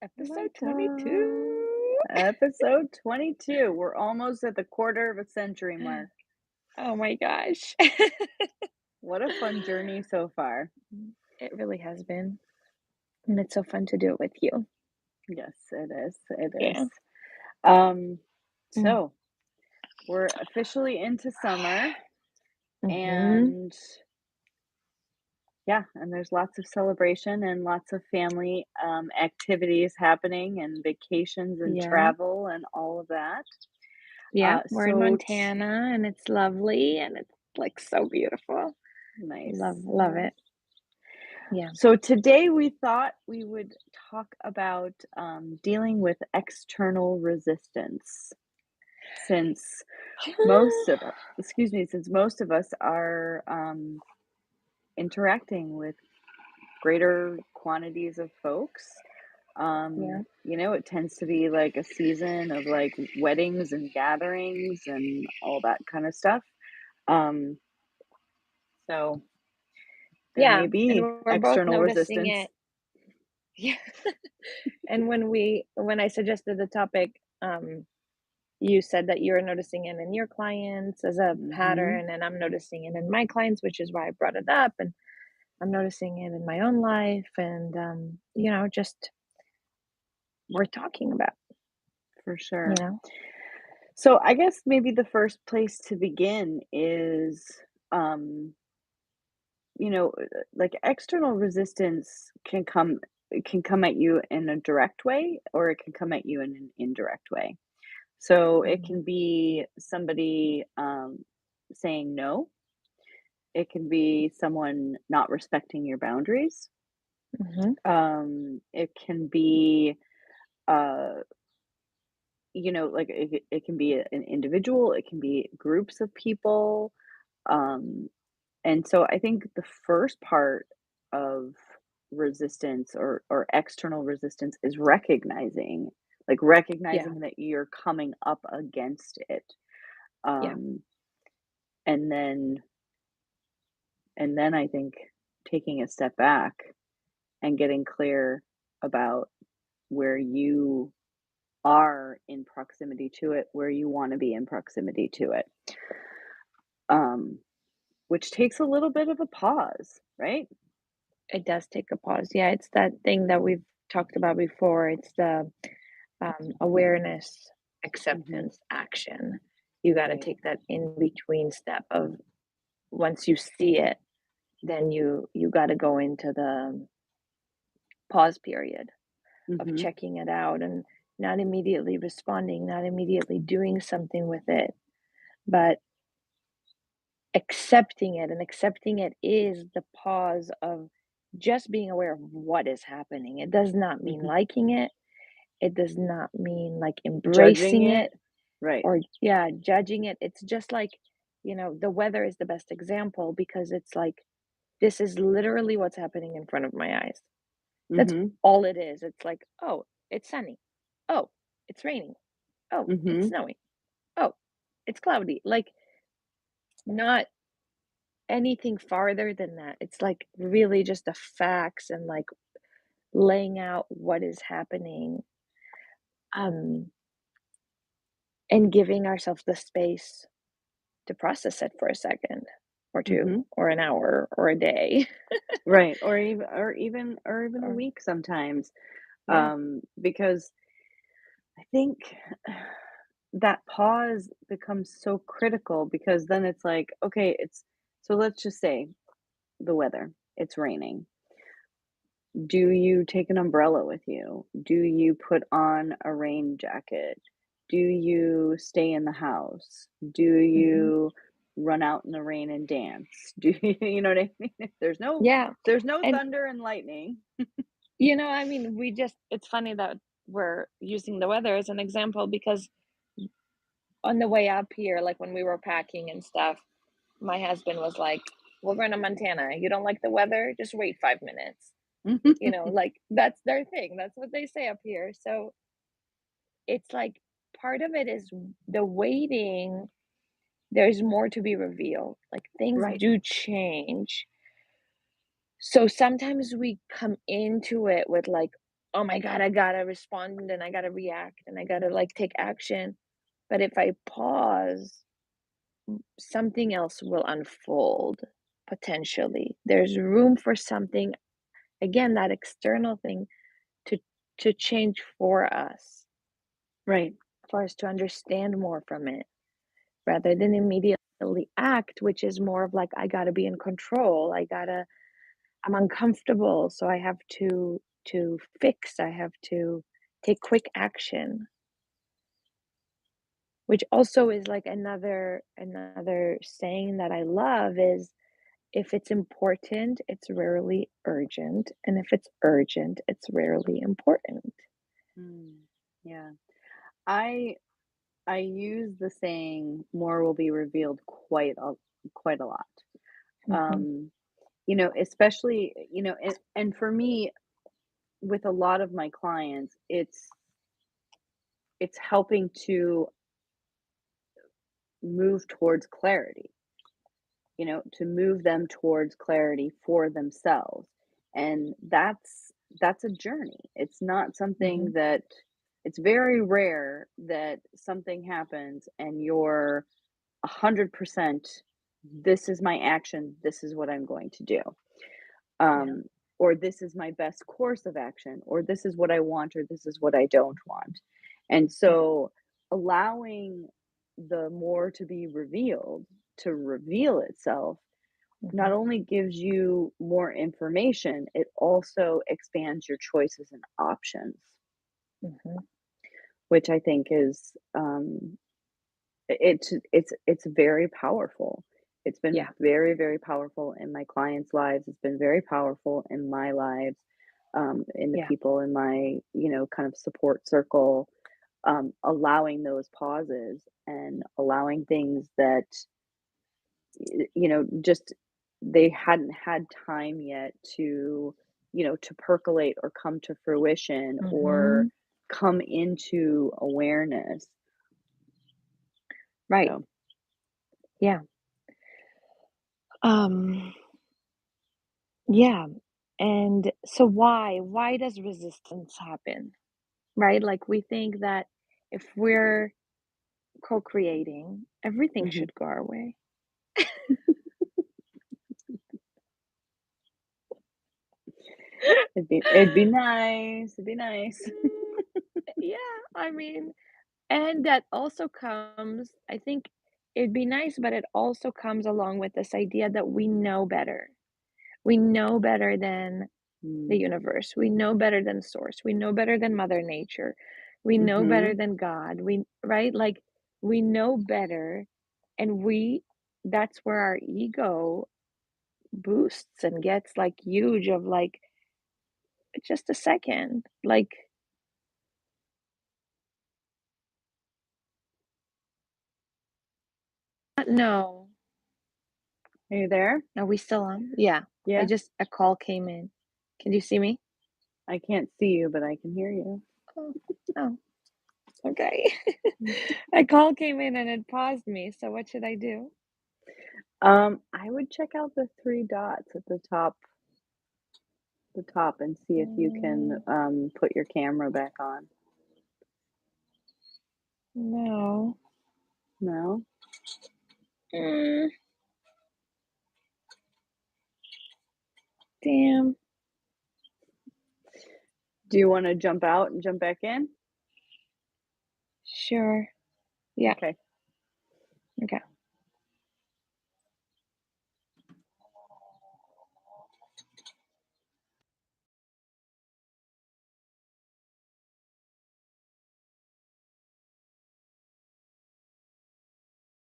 Episode 22. Episode 22. We're almost at the quarter of a century mark. Oh my gosh. What a fun journey so far. It really has been. And it's so fun to do it with you. Yes, it is. It Yeah. is. Um, Mm. so we're officially into summer Mm-hmm. and and there's lots of celebration and lots of family activities happening and vacations and Yeah. travel and all of that. Yeah. We're in So Montana and it's lovely and it's like so beautiful. nice. Love it. Yeah. So today we thought we would talk about dealing with external resistance, since since most of us are interacting with greater quantities of folks. Yeah. It tends to be like a season of like weddings and gatherings and all that kind of stuff. Um, so there Yeah. may And be we're both external noticing resistance. it. Yeah. And when I suggested the topic, you said that you're noticing it in your clients as a Hmm. pattern, and I'm noticing it in my clients, which is why I brought it up. And I'm noticing it in my own life, and just worth talking about. For You sure. know, So I guess maybe the first place to begin is, um, like external resistance can come at you in a direct way, or it can come at you in an indirect way. So it mm-hmm. can be somebody saying no. It can be someone not respecting your boundaries. Mm-hmm. It can be, uh, like it can be an individual. It can be groups of people. Um, And so I think the first part of resistance or external resistance is Yeah, recognizing that you're coming up against it. yeah, Um, and then I think taking a step back and getting clear about where you are in proximity to it, where you want to be in proximity to it. Um, which takes a little bit of a pause, right? it does take a pause. Yeah, it's that thing that we've talked about before. It's the awareness, Hmm. acceptance, action. You got to Right. take that in between step of once you see it, then you got to go into the pause period of Hmm. checking it out and not immediately responding, not immediately doing something with it, but accepting it. And accepting it is the pause of just being aware of what is happening. It does not mean Hmm. liking it. It does not mean like Judging embracing it. it Right. or, yeah, judging it. It's just like, the weather is the best example because it's like, this is literally what's happening in front of my eyes. That's Mhm. all it is. It's like, oh, it's sunny. Oh, it's raining. Oh, it's Mhm. snowing. Oh, it's cloudy. Like, not anything farther than that. It's like really just the facts and like laying out what is happening, um, and giving ourselves the space to process it for a second or two Mhm. or an hour or a day. Right, or even a Or week sometimes, yeah, because I think that pause becomes so critical because then it's like, okay, so let's just say the weather, it's raining. Do you take an umbrella with you? Do you put on a rain jacket? Do you stay in the house? Do mhm. you run out in the rain and dance? Do you you know what I mean? If Yeah, there's no and, thunder and lightning. I mean, it's funny that we're using the weather as an example because on the way up here, like, when we were packing and stuff, my husband was like, "We're going to Montana. You don't like the weather? Just wait 5 minutes." Like, that's their thing. That's what they say up here. So, it's like part of it is the waiting, there's more to be revealed. Like, things Right. do change. So, sometimes we come into it with, like, oh my God, I gotta respond and I gotta react and I gotta like take action. But if I pause, something else will unfold potentially. There's room for something, again, that external thing to change for us, Right. for us to understand more from it rather than immediately act, which is more of like, I gotta be in control. I'm uncomfortable, so I have to fix, I have to take quick action, which also is like another saying that I love is if it's important, it's rarely urgent, and if it's urgent, it's rarely important. Mm, yeah. I I use the saying more will be revealed quite a lot. Mhm, Um, especially, and for me, with a lot of my clients, it's helping to move towards clarity, to move them towards clarity for themselves. And that's a journey. It's not something mhm, that it's very rare that something happens and you're 100% this is my action, this is what I'm going to do. yeah, Um, or this is my best course of action, or this is what I want, or this is what I don't want. And yeah, so allowing the more to be revealed to reveal itself not mhm, only gives you more information, it also expands your choices and options, mhm, which I think is it's very powerful. It's been yeah, very, very powerful in my clients' lives. It's been very powerful in my lives, in the yeah, people in my, kind of support circle, allowing those pauses and allowing things that, just they hadn't had time yet to, to percolate or come to fruition or mhm, come into awareness. right, So, yeah, um, yeah, and so why does resistance happen, right? Like, we think that if we're co-creating, everything mhm. should go our way. It'd be nice. It'd be nice. Mm, yeah, I mean, and that also comes, I think it'd be nice, but it also comes along with this idea that we know better. We know better than the Mm, universe. We know better than source. We know better than Mother Nature. We know better mhm. than God. Right? Like we know better and that's where our ego boosts and gets like huge of like just a second. Like no. Are you there? Are we still on? Yeah. Yeah. A call came in. Can you see me? I can't see you, but I can hear you. Oh, oh, okay. Mm. A call came in and it paused me. So what should I do? I would check out the 3 dots at the top and see if you can, Mm, put your camera back on. no. No? Mm, damn. Do you wanna jump out and jump back in? Sure. Yeah. Okay. Okay.